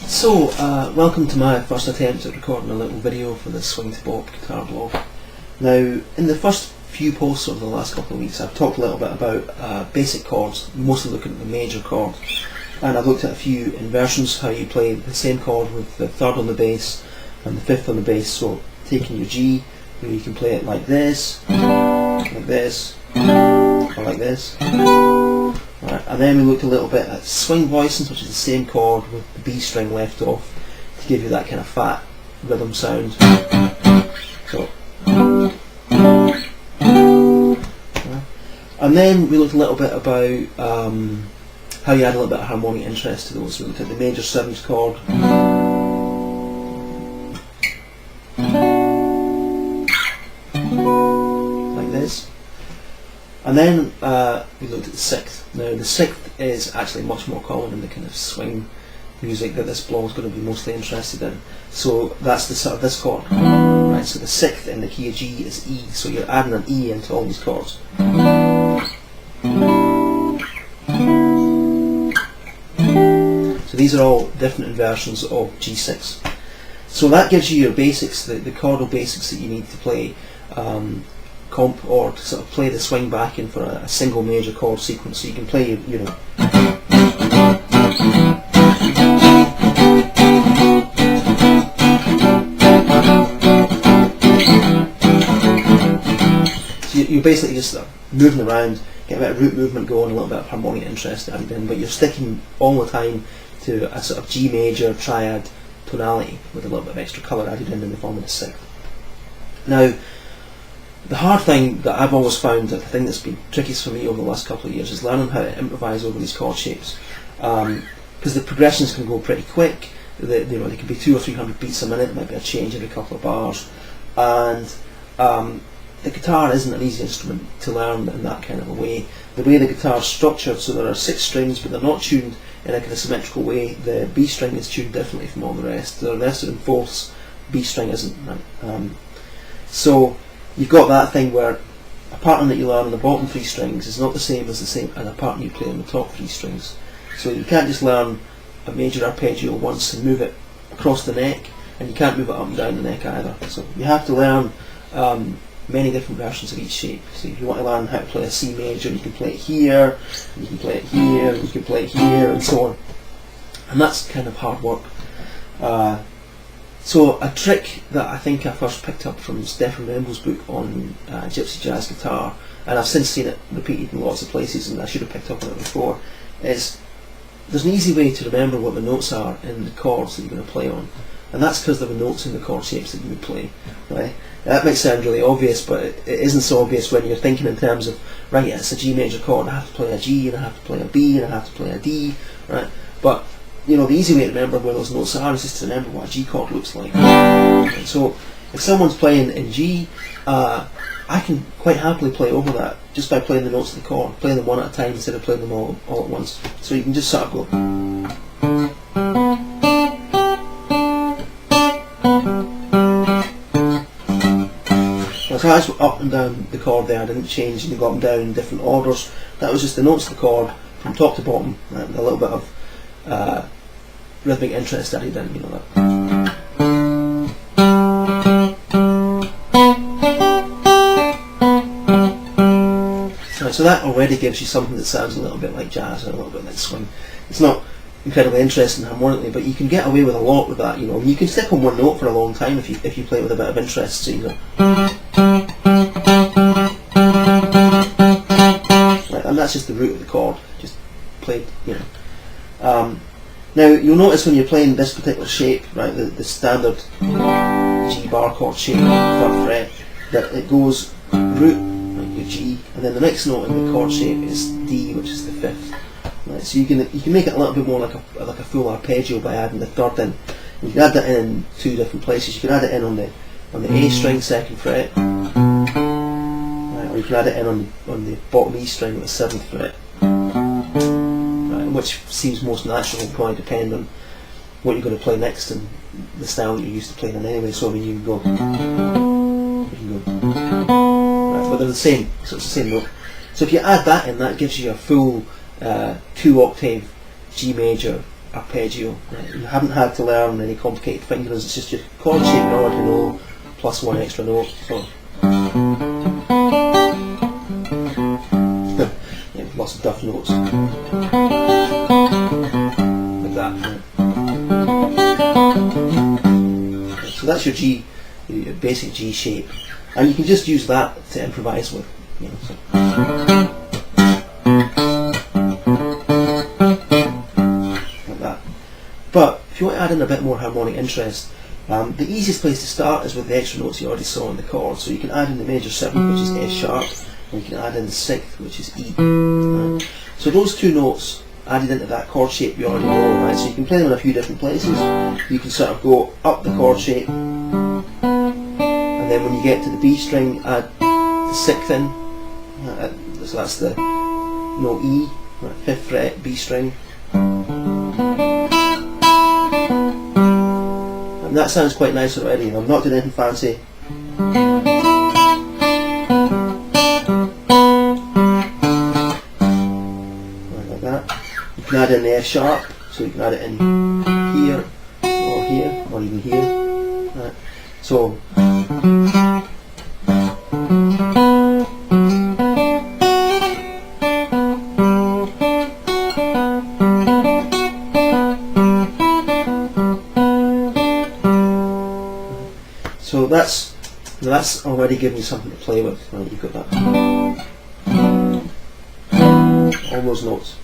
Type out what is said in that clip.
So, welcome to my first attempt at recording a little video for the Swing to Bop guitar blog. Now, in the first few posts over the last couple of weeks, I've talked a little bit about basic chords, mostly looking at the major chord, and I've looked at a few inversions, how you play the same chord with the third on the bass and the fifth on the bass. So, taking your G, you can play it like this, or like this. Right, and then we looked a little bit at swing voicings, which is the same chord with the B string left off to give you that kind of fat rhythm sound. So, and then we looked a little bit about how you add a little bit of harmonic interest to those. We looked at the major 7th chord, like this. And then we looked at the 6th. Now the 6th is actually much more common in the kind of swing music that this blog is going to be mostly interested in. So that's the sort of this chord. Right, so the 6th in the key of G is E, so you're adding an E into all these chords. So these are all different inversions of G6. So that gives you your basics, the chordal basics that you need to play comp or to sort of play the swing backing for a single major chord sequence. So you can play, you know, so you're basically just moving around, get a bit of root movement going, a little bit of harmonic interest added in, but you're sticking all the time to a sort of G major triad tonality with a little bit of extra colour added in the form of the 6th. Now, the hard thing that I've always found, the thing that's been trickiest for me over the last couple of years, is learning how to improvise over these chord shapes. Because the progressions can go pretty quick. They can be 200 or 300 beats a minute. It might be a change every couple of bars, and the guitar isn't an easy instrument to learn in that kind of a way. The way the guitar is structured, so there are 6 strings, but they're not tuned in a kind of symmetrical way. The B string is tuned differently from all the rest. The rest are in fourths. B string isn't. Right? So you've got that thing where a pattern that you learn on the bottom 3 strings is not the same as a pattern you play on the top 3 strings. So you can't just learn a major arpeggio once and move it across the neck, and you can't move it up and down the neck either. So you have to learn many different versions of each shape. So if you want to learn how to play a C major, you can play it here, and you can play it here, and you can play it here, and so on. And that's kind of hard work. So a trick that I think I first picked up from Stefan Rembel's book on gypsy jazz guitar, and I've since seen it repeated in lots of places, and I should have picked up on it before, is there's an easy way to remember what the notes are in the chords that you're going to play on, and that's because there are notes in the chord shapes that you would play. Right? That might sound really obvious, but it isn't so obvious when you're thinking in terms of, right, yeah, it's a G major chord, I have to play a G, and I have to play a B, and I have to play a D, right? But you know, the easy way to remember where those notes are is just to remember what a G chord looks like. And so if someone's playing in G, I can quite happily play over that just by playing the notes of the chord, playing them one at a time instead of playing them all at once. So you can just sort of go. So as up and down the chord there, I didn't change and go up and down in different orders. That was just the notes of the chord from top to bottom, with a little bit of rhythmic interest added in, you know that. So that already gives you something that sounds a little bit like jazz and a little bit like swing. It's not incredibly interesting harmonically, but you can get away with a lot with that, you know. You can stick on one note for a long time if you play it with a bit of interest. So you go, right, and that's just the root of the chord, just played, you know. Now you'll notice when you're playing this particular shape, right, the standard G bar chord shape, 3rd fret, that it goes root, like your G, and then the next note in the chord shape is D, which is the 5th. Right, so you can make it a little bit more like a full arpeggio by adding the 3rd in. You can add that in 2 different places. You can add it in on the A string, 2nd fret, right, or you can add it in on the bottom E string on the 7th fret. Which seems most natural, will probably depend on what you're going to play next and the style that you're used to playing in anyway. So I mean, you can go, right, but they're the same, so it's the same note. So if you add that in, that gives you a full 2-octave G major arpeggio. Right? You haven't had to learn any complicated fingers, it's just your chord shape you already know, plus one extra note. So yeah, lots of duff notes. Like that. Right? So that's your G, your basic G shape. And you can just use that to improvise with. You know, so. Like that. But if you want to add in a bit more harmonic interest, the easiest place to start is with the extra notes you already saw in the chord. So you can add in the major 7th, which is S sharp, and you can add in the 6th, which is E. Right? So those two notes added into that chord shape you already know, right? So you can play them in a few different places. You can sort of go up the chord shape, and then when you get to the B string, add the 6th in. So that's the note E, right, 5th fret, B string. And that sounds quite nice already. I'm not doing anything fancy. Like that. You can add in the F sharp, so you can add it in here, or even here. Right. So So that's already given you something to play with. Right, you've got that. All those notes.